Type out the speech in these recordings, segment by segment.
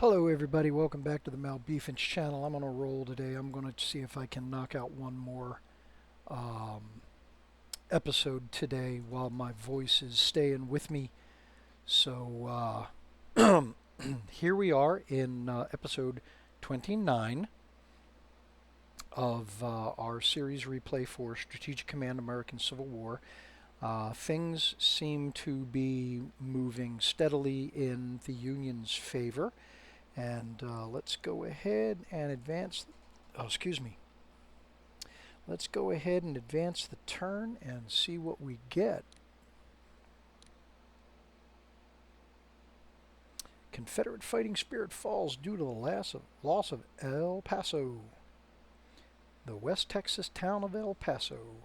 Hello everybody, welcome back to the Malbeefance channel. I'm on a roll today. I'm going to see if I can knock out one more episode today while my voice is staying with me. So here we are in episode 29 of our series replay for Strategic Command American Civil War. Things seem to be moving steadily in the Union's favor. And let's go ahead and advance. Oh, excuse me. Let's go ahead and advance the turn and see what we get. Confederate fighting spirit falls due to the loss of El Paso. The West Texas town of El Paso.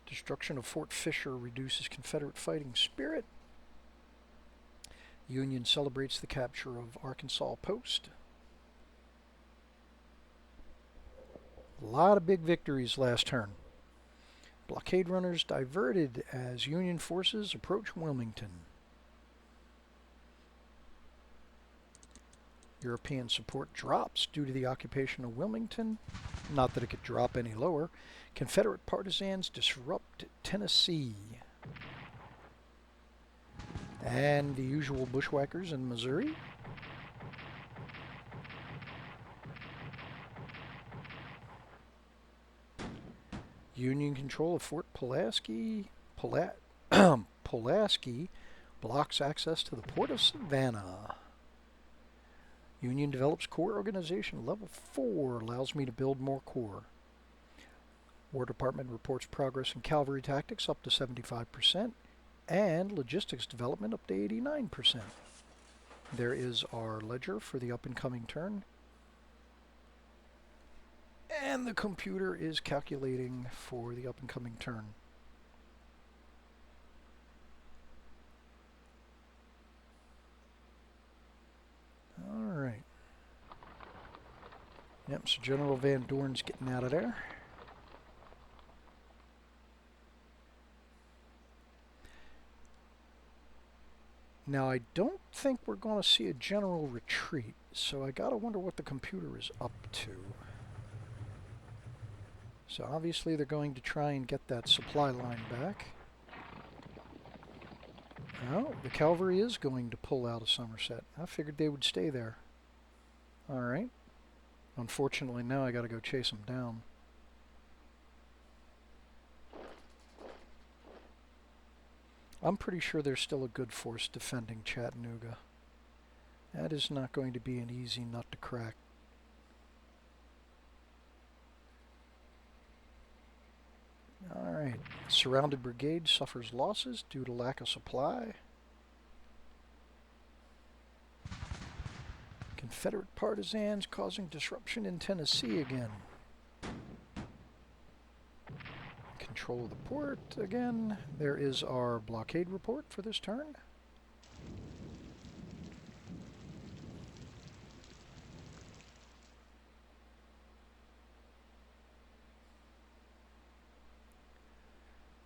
Destruction of Fort Fisher reduces Confederate fighting spirit. Union celebrates the capture of Arkansas Post. A lot of big victories last turn. Blockade runners diverted as Union forces approach Wilmington. European support drops due to the occupation of Wilmington. Not that it could drop any lower. Confederate partisans disrupt Tennessee. And the usual bushwhackers in Missouri. Union control of Fort Pulaski blocks access to the port of Savannah. Union develops corps organization. Level 4 allows me to build more corps. War Department reports progress in cavalry tactics up to 75%. And logistics development up to 89%. There is our ledger for the up-and-coming turn. And the computer is calculating for the up-and-coming turn. Alright. Yep, so General Van Dorn's getting out of there. Now, I don't think we're going to see a general retreat, so I gotta wonder what the computer is up to. So obviously they're going to try and get that supply line back. Oh, the cavalry is going to pull out of Somerset. I figured they would stay there. Alright. Unfortunately, now I gotta go chase them down. I'm pretty sure there's still a good force defending Chattanooga. That is not going to be an easy nut to crack. Alright, surrounded brigade suffers losses due to lack of supply. Confederate partisans causing disruption in Tennessee again. Control of the port again. There is our blockade report for this turn.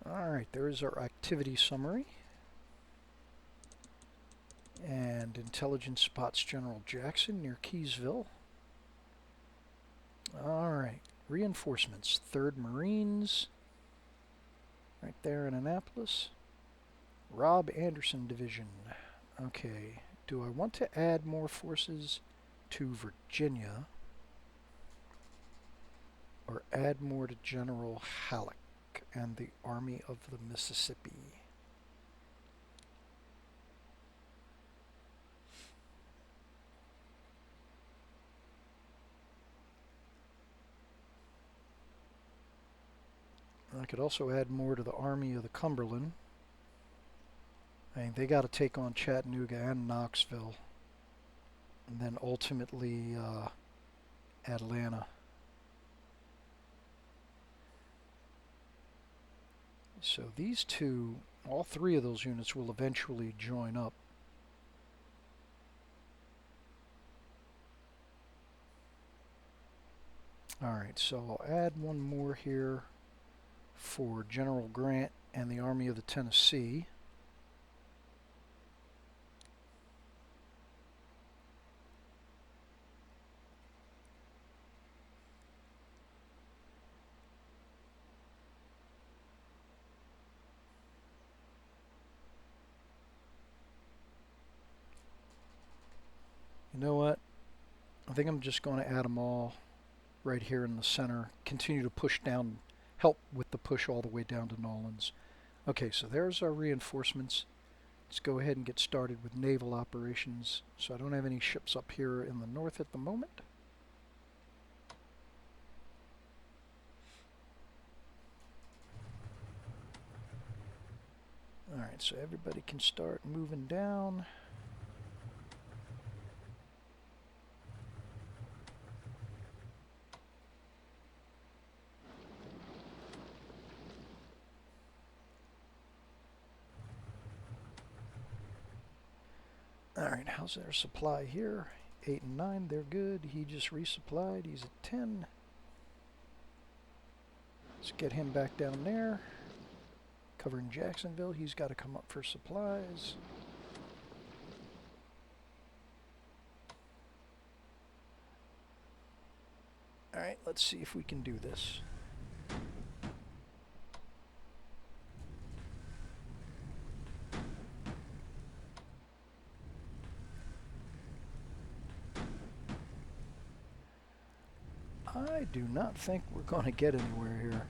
Alright, there is our activity summary. And intelligence spots General Jackson near Keysville. Alright, reinforcements. 3rd Marines. Right there in Annapolis. Rob Anderson Division. Okay, do I want to add more forces to Virginia? Or add more to General Halleck and the Army of the Mississippi? I could also add more to the Army of the Cumberland. I mean, they got to take on Chattanooga and Knoxville. And then ultimately Atlanta. So these two, all 3 of those units will eventually join up. Alright, so I'll add one more here for General Grant and the Army of the Tennessee. think I'm just going to add them all right here in the center. Continue to push down, help with the push all the way down to Nolans. Okay, so there's our reinforcements. Let's go ahead and get started with naval operations. So I don't have any ships up here in the north at the moment. Alright, so everybody can start moving down. Alright, how's their supply here? 8 and 9, they're good. He just resupplied, he's at 10. Let's get him back down there. Covering Jacksonville, he's got to come up for supplies. Alright, let's see if we can do this. I do not think we're going to get anywhere here.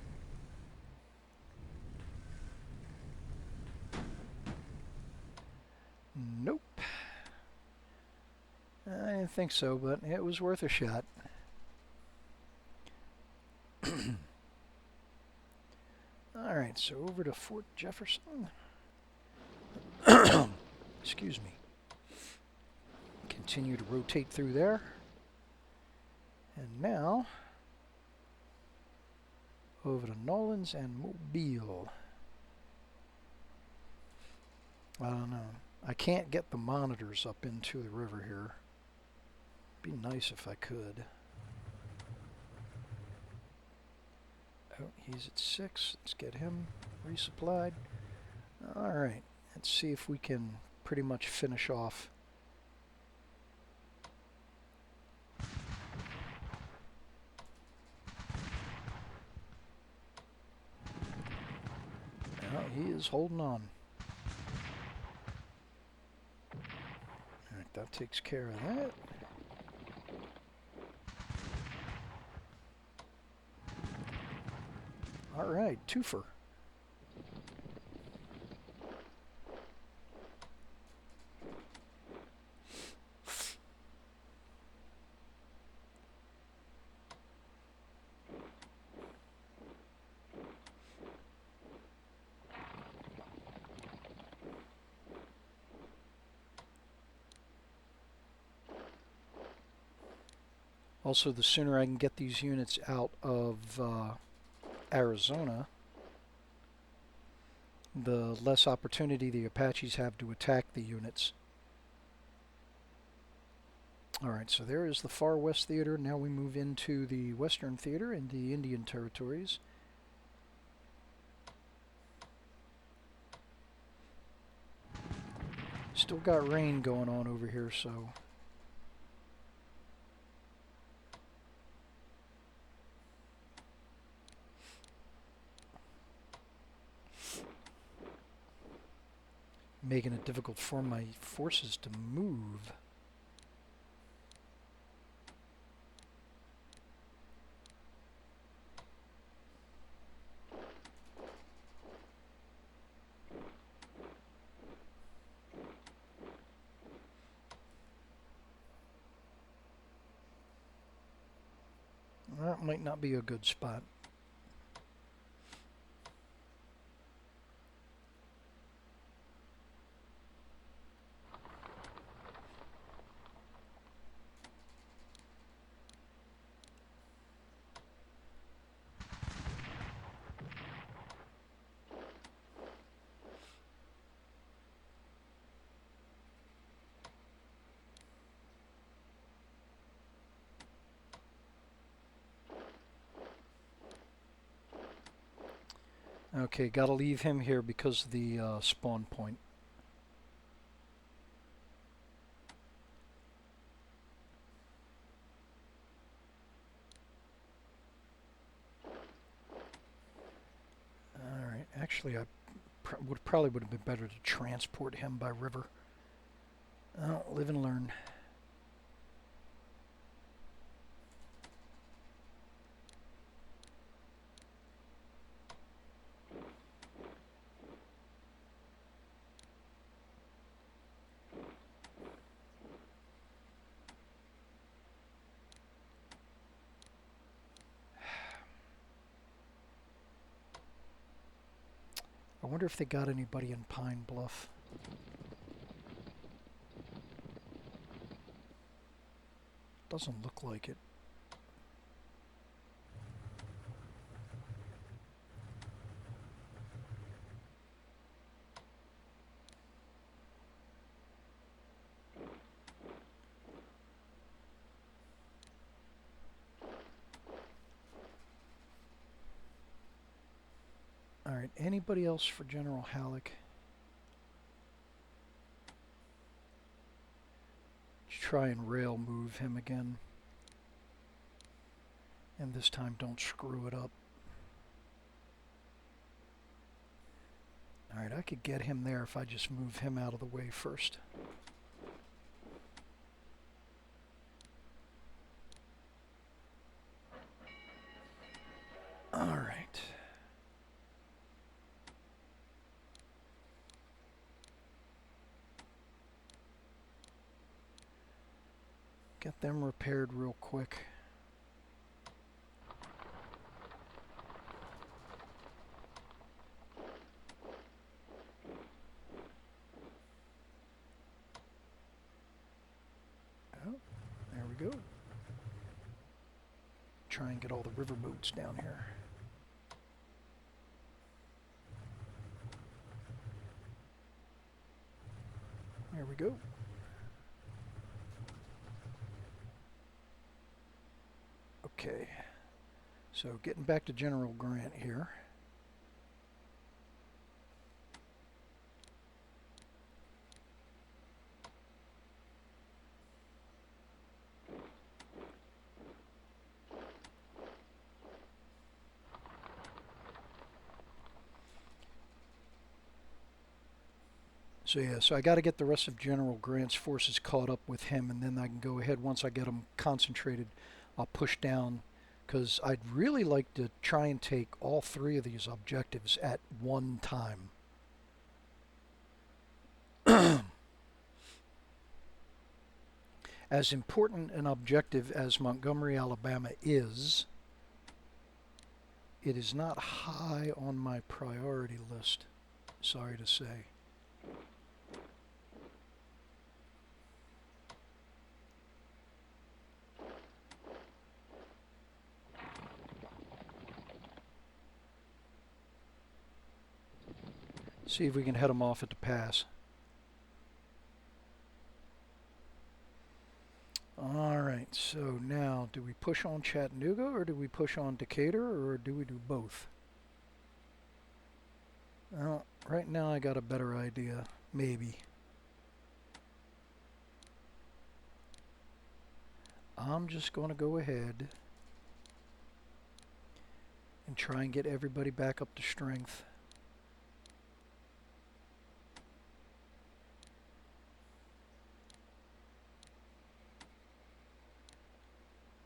Nope. I didn't think so, but it was worth a shot. Alright, so over to Fort Jefferson. Excuse me. Continue to rotate through there. And now, over to Nolans and Mobile. I don't know. I can't get the monitors up into the river here. Be nice if I could. Oh, he's at 6. Let's get him resupplied. Alright, let's see if we can pretty much finish off. Well, he is holding on. Alright, that takes care of that. Alright, twofer. Also, the sooner I can get these units out of Arizona, the less opportunity the Apaches have to attack the units. Alright, so there is the Far West Theater. Now we move into the Western Theater in the Indian Territories. Still got rain going on over here, so... making it difficult for my forces to move. That might not be a good spot. Okay, gotta leave him here because of the spawn point. Alright, actually I probably would have been better to transport him by river. Oh, live and learn. wonder if they got anybody in Pine Bluff. Doesn't look like it. All right, anybody else for General Halleck? Try and rail move him again. And this time don't screw it up. Alright, I could get him there if I just move him out of the way first. Alright. Get them repaired real quick. Oh, there we go. Try and get all the river boats down here. There we go. Okay, so getting back to General Grant here. So yeah, so I got to get the rest of General Grant's forces caught up with him, and then I can go ahead, once I get them concentrated, I'll push down, because I'd really like to try and take all three of these objectives at one time. As important an objective as Montgomery, Alabama is, it is not high on my priority list, sorry to say. See if we can head them off at the pass. Alright, so now, do we push on Chattanooga, or do we push on Decatur, or do we do both? Well, right now I got a better idea. Maybe. I'm just going to go ahead and try and get everybody back up to strength.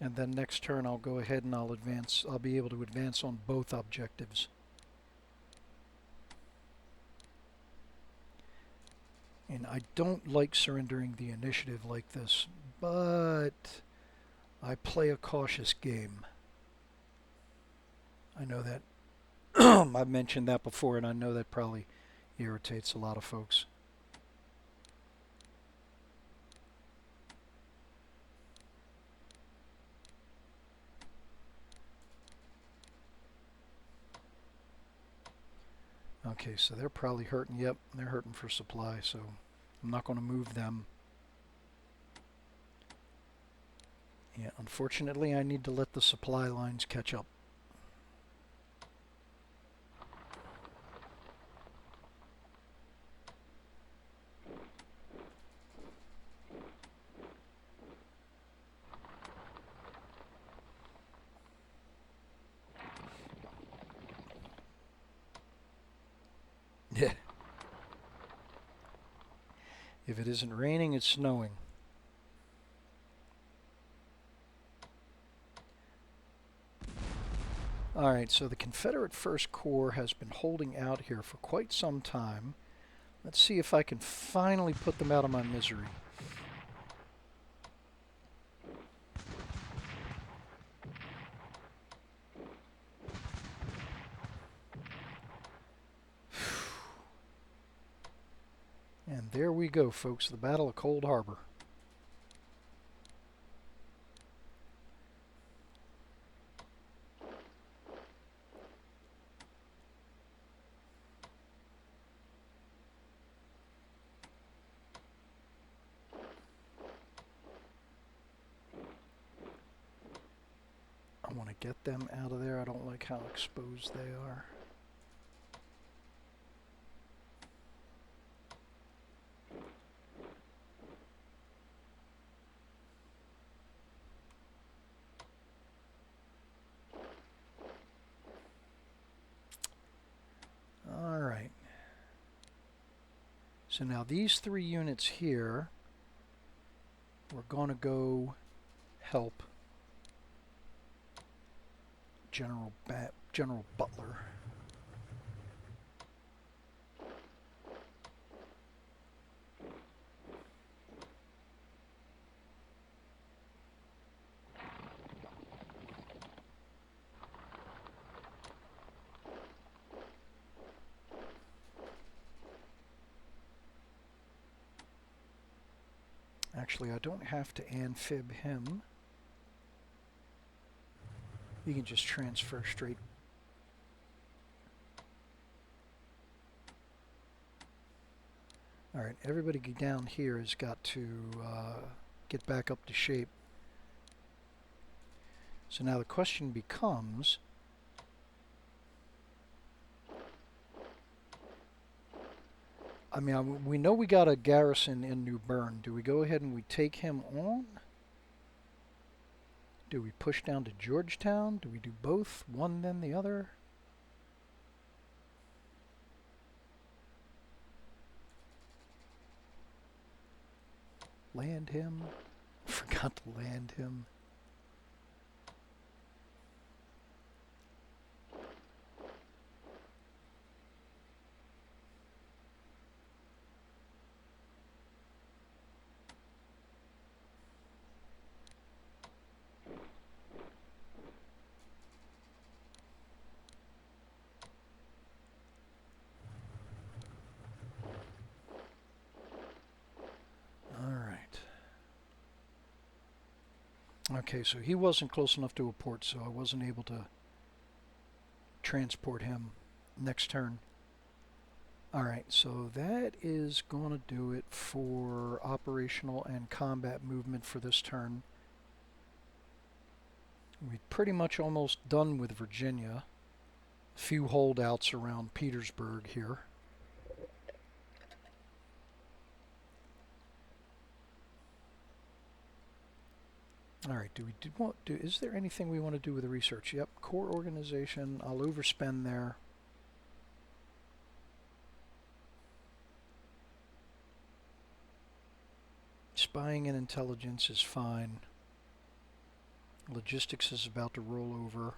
And then next turn I'll go ahead and I'll advance. I'll be able to advance on both objectives. And I don't like surrendering the initiative like this, but I play a cautious game. I know that I've mentioned that before, and I know that probably irritates a lot of folks. Okay, so they're probably hurting. Yep, they're hurting for supply, so I'm not going to move them. Yeah, unfortunately, I need to let the supply lines catch up. Yeah. If it isn't raining, it's snowing. Alright, so the Confederate First Corps has been holding out here for quite some time. Let's see if I can finally put them out of my misery. there we go, folks. The Battle of Cold Harbor. I want to get them out of there. I don't like how exposed they are. All right. So now these 3 units here, we're going to go help General Butler. Actually, I don't have to amphib him. You can just transfer straight. All right, everybody down here has got to get back up to shape. So now the question becomes, I mean, we know we got a garrison in New Bern. Do we go ahead and we take him on? Do we push down to Georgetown? Do we do both, one then the other? Land him? Forgot to land him. Okay, so he wasn't close enough to a port, so I wasn't able to transport him next turn. Alright, so that is going to do it for operational and combat movement for this turn. We're pretty much almost done with Virginia. A few holdouts around Petersburg here. All right, is there anything we want to do with the research? Yep, core organization. I'll overspend there. Spying and intelligence is fine. Logistics is about to roll over.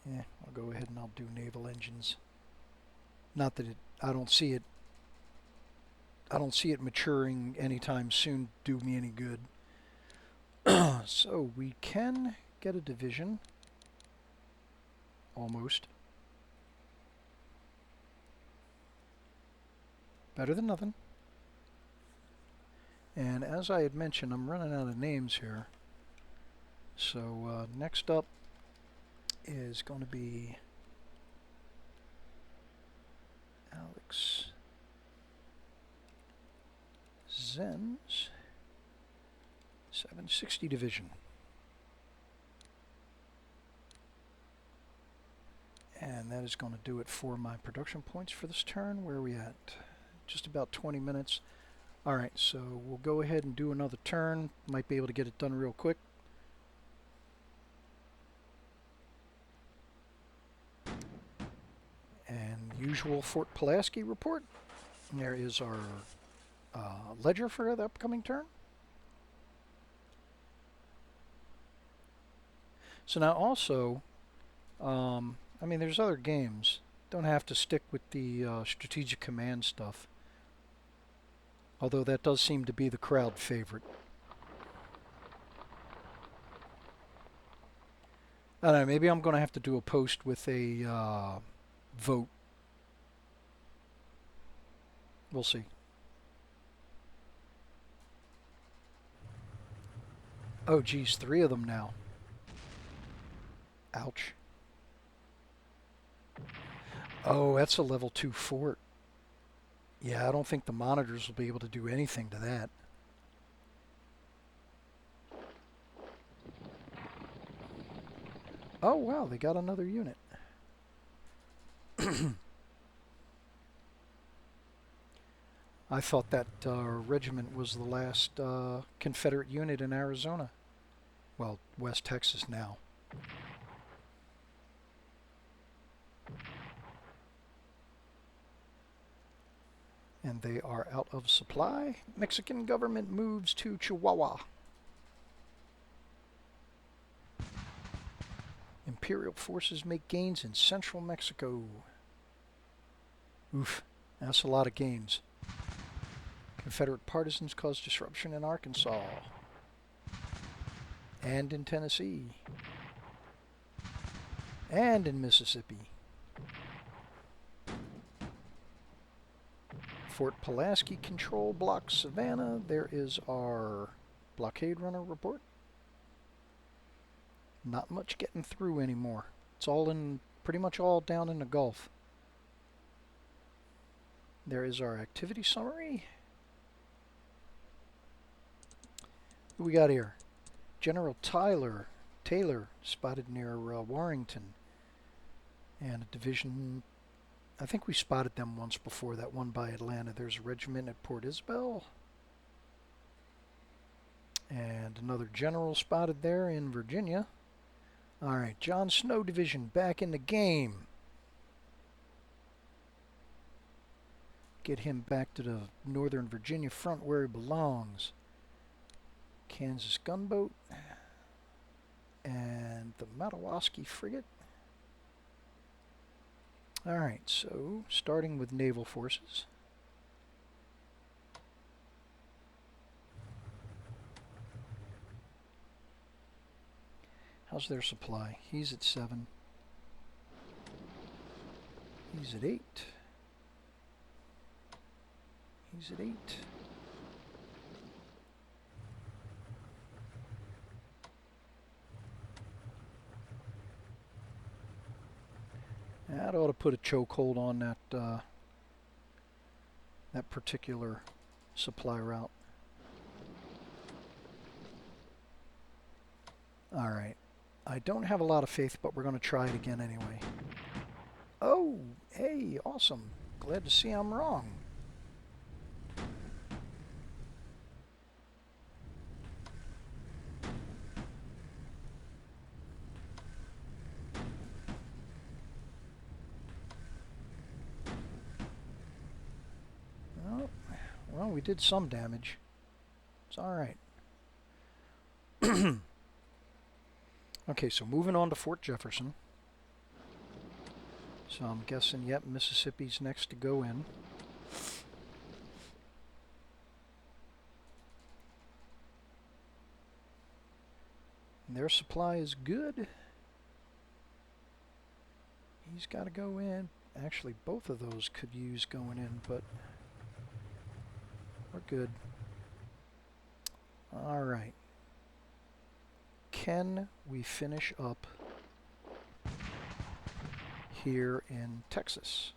Yeah, I'll go ahead and I'll do naval engines. Not that I don't see it maturing anytime soon, do me any good. So we can get a division. Almost. Better than nothing. And as I had mentioned, I'm running out of names here. So next up is going to be Alex Zen's 760 Division. And that is going to do it for my production points for this turn. Where are we at? Just about 20 minutes. Alright, so we'll go ahead and do another turn. Might be able to get it done real quick. And usual Fort Pulaski report. There is our ledger for the upcoming turn. So now also, I mean, there's other games. Don't have to stick with the strategic command stuff. Although that does seem to be the crowd favorite. I don't know, maybe I'm going to have to do a post with a vote We'll see. Oh, geez, 3 of them now. Ouch. Oh, that's a level 2 fort. Yeah, I don't think the monitors will be able to do anything to that. Oh, wow, they got another unit. I thought that regiment was the last Confederate unit in Arizona. Well, West Texas now. And they are out of supply. Mexican government moves to Chihuahua. Imperial forces make gains in central Mexico. Oof, that's a lot of gains. Confederate partisans cause disruption in Arkansas. And in Tennessee. And in Mississippi. Fort Pulaski control blocks Savannah. There is our blockade runner report. Not much getting through anymore. It's all in, pretty much all down in the Gulf. There is our activity summary. Who we got here? General Taylor spotted near Warrington. And a division, I think we spotted them once before, that one by Atlanta. There's a regiment at Port Isabel. And another general spotted there in Virginia. Alright, John Snow Division back in the game. Get him back to the Northern Virginia front where he belongs. Kansas gunboat. And the Madawaska frigate. Alright, so starting with naval forces. How's their supply? He's at 7. He's at 8. He's at 8. That ought to put a chokehold on that that particular supply route. All right. I don't have a lot of faith, but we're going to try it again anyway. Oh, hey, awesome. Glad to see I'm wrong. Well, we did some damage. It's all right. Okay, so moving on to Fort Jefferson. So I'm guessing, yep, Mississippi's next to go in. And their supply is good. He's got to go in. Actually, both of those could use going in, but we're good. All right. Can we finish up here in Texas?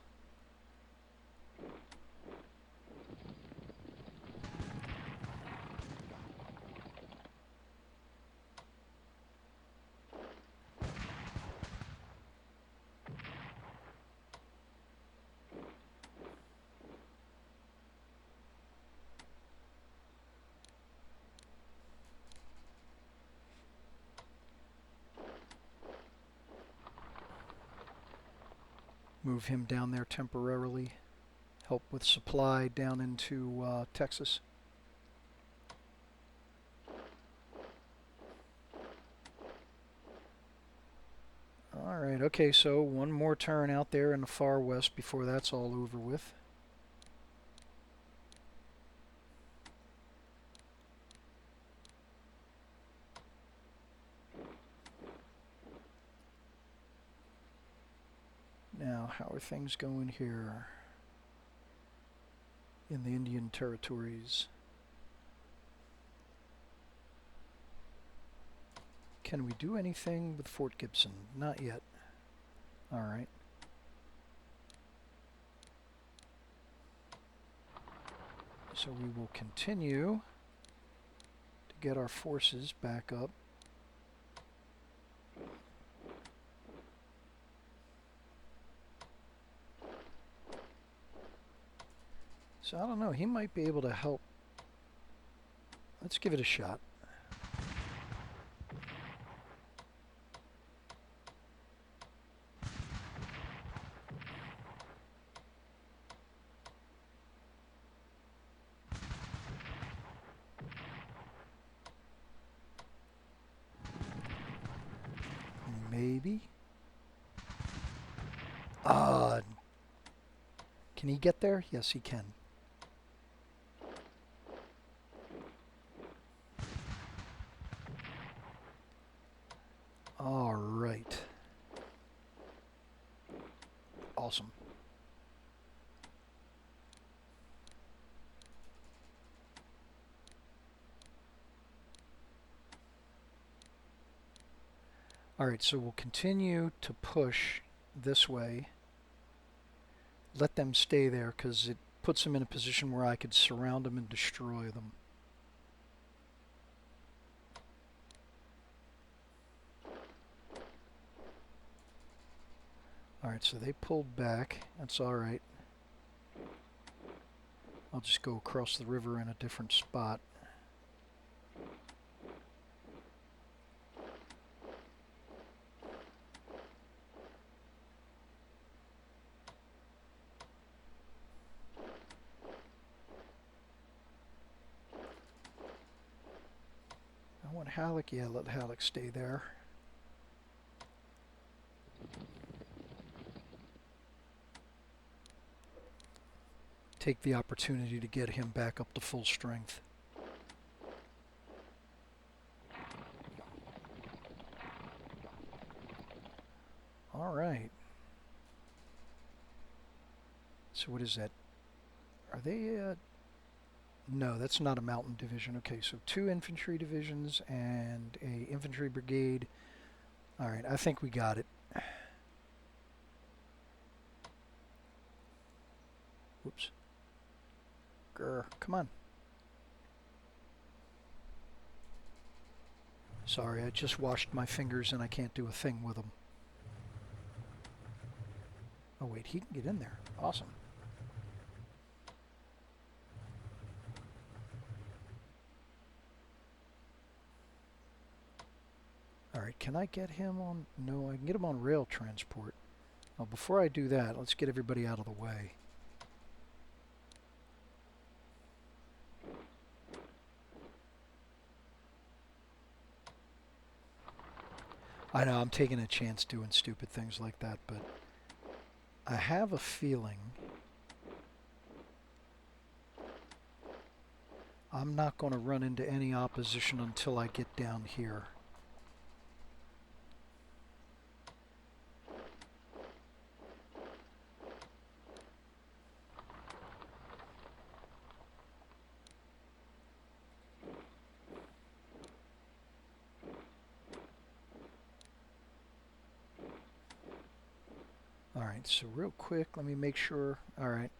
Move him down there temporarily. Help with supply down into Texas. Alright, okay, so one more turn out there in the far west before that's all over with. Now, how are things going here? in the Indian territories. Can we do anything with Fort Gibson? Not yet. Alright. So we will continue to get our forces back up. So I don't know, he might be able to help. Let's give it a shot. Maybe. Can he get there? Yes, he can. All right. Awesome. All right, so we'll continue to push this way. Let them stay there because it puts them in a position where I could surround them and destroy them. Alright, so they pulled back. That's alright. I'll just go across the river in a different spot. I want Halleck. Yeah, let Halleck stay there. Take the opportunity to get him back up to full strength. All right. So what is that? Are they... no, that's not a mountain division. Okay, so 2 infantry divisions and a infantry brigade. All right, I think we got it. Whoops. Grr, come on. Sorry, I just washed my fingers and I can't do a thing with them. Oh wait, he can get in there. Awesome. Alright, can I get him on... No, I can get him on rail transport. Well, before I do that, let's get everybody out of the way. I know, I'm taking a chance doing stupid things like that, but I have a feeling I'm not going to run into any opposition until I get down here. Alright, so real quick, let me make sure. Alright.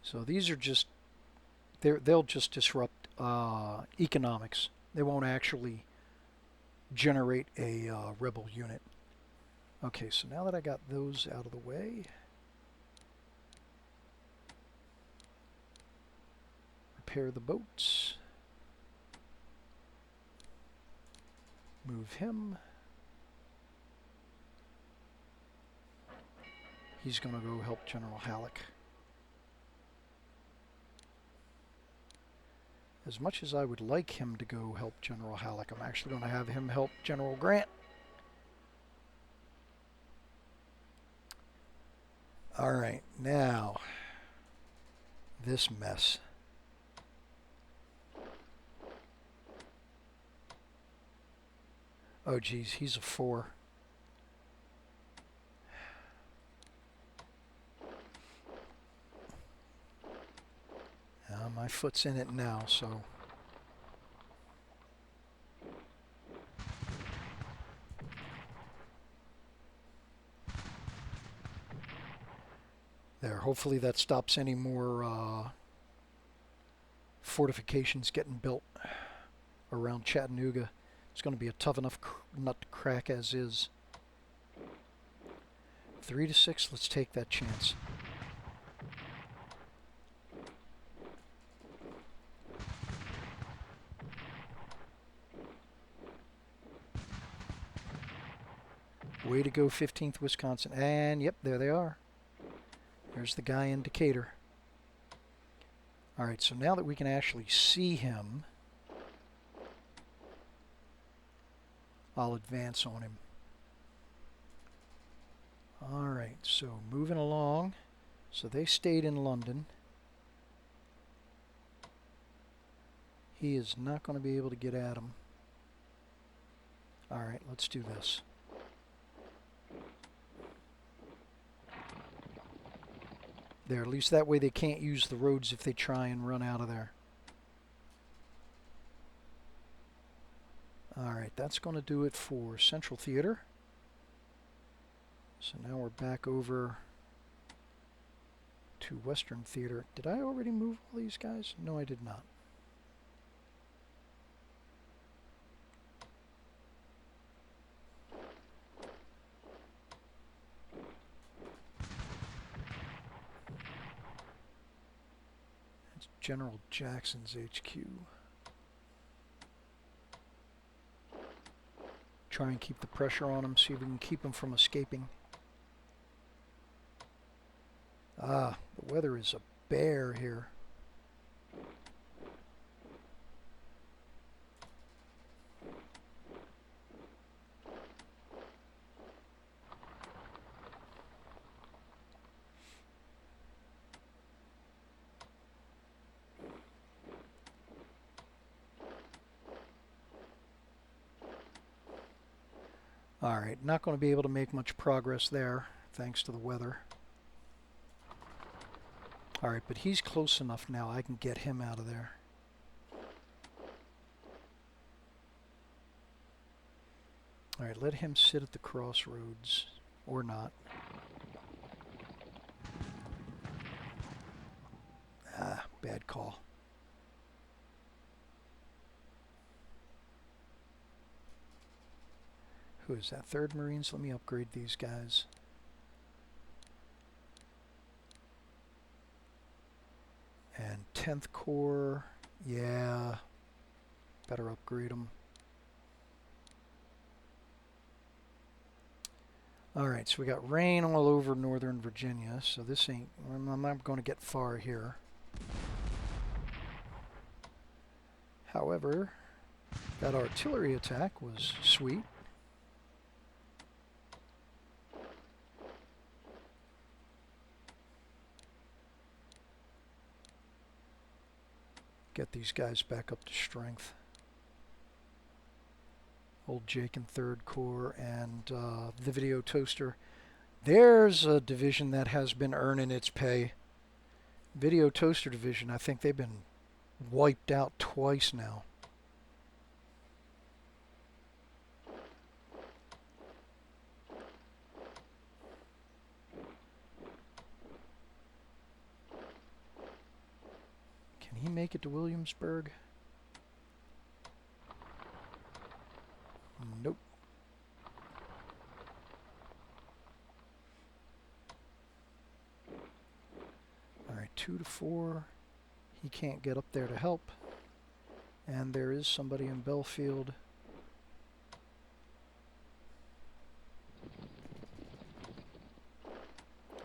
So these are just, they'll just disrupt economics. They won't actually generate a rebel unit. Okay, so now that I got those out of the way, repair the boats, move him. He's going to go help General Halleck. As much as I would like him to go help General Halleck, I'm actually going to have him help General Grant. Alright, now, this mess. Oh geez, he's a 4. My foot's in it now, so... There, hopefully that stops any more fortifications getting built around Chattanooga. It's going to be a tough enough nut to crack as is. 3 to 6, let's take that chance. Way to go, 15th Wisconsin. And yep, there they are. There's the guy in Decatur. Alright, so now that we can actually see him, I'll advance on him. Alright, so moving along. So they stayed in London. He is not going to be able to get at him. Alright, let's do this. There, at least that way they can't use the roads if they try and run out of there. Alright, that's going to do it for Central Theater. So now we're back over to Western Theater. Did I already move all these guys? No, I did not. It's General Jackson's HQ. Try and keep the pressure on him, see if we can keep him from escaping. Ah, the weather is a bear here. Alright, not going to be able to make much progress there, thanks to the weather. Alright, but he's close enough now, I can get him out of there. Alright, let him sit at the crossroads, or not. Ah, bad call. Who is that? 3rd Marines? Let me upgrade these guys. And 10th Corps, yeah, better upgrade them. Alright, so we got rain all over Northern Virginia, so this ain't, I'm not going to get far here. However, that artillery attack was sweet. Get these guys back up to strength. Old Jake and 3rd Corps and the Video Toaster. There's a division that has been earning its pay. Video Toaster Division, I think they've been wiped out twice now. Can he make it to Williamsburg? Nope. Alright, 2 to 4. He can't get up there to help. And there is somebody in Belfield.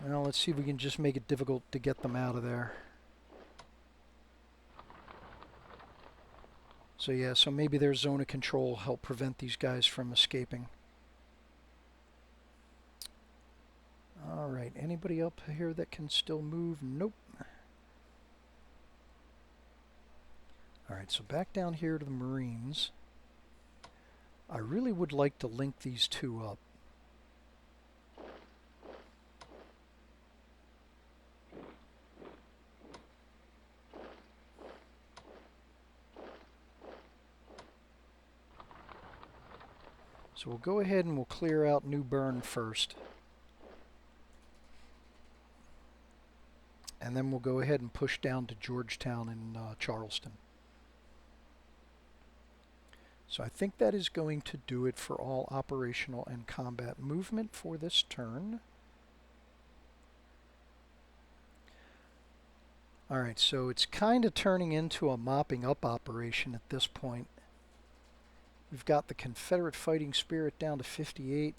Well, let's see if we can just make it difficult to get them out of there. So yeah, so maybe their zone of control help prevent these guys from escaping. Alright, anybody up here that can still move? Nope. Alright, so back down here to the Marines. I really would like to link these two up. So we'll go ahead and we'll clear out New Bern first. And then we'll go ahead and push down to Georgetown and Charleston. So I think that is going to do it for all operational and combat movement for this turn. Alright, so it's kind of turning into a mopping up operation at this point. We've got the Confederate fighting spirit down to 58,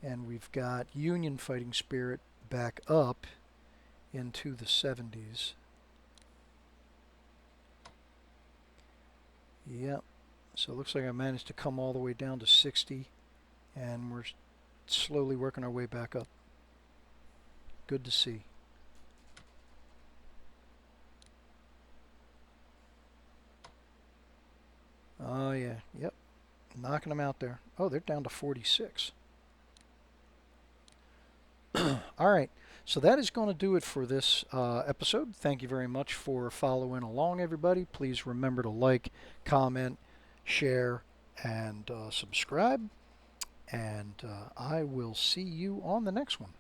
and we've got Union fighting spirit back up into the 70s. Yep. So it looks like I managed to come all the way down to 60, and we're slowly working our way back up. Good to see. Oh yeah, yep. Knocking them out there. Oh, they're down to 46. Alright, so that is going to do it for this episode. Thank you very much for following along, everybody. Please remember to like, comment, share, and subscribe. And I will see you on the next one.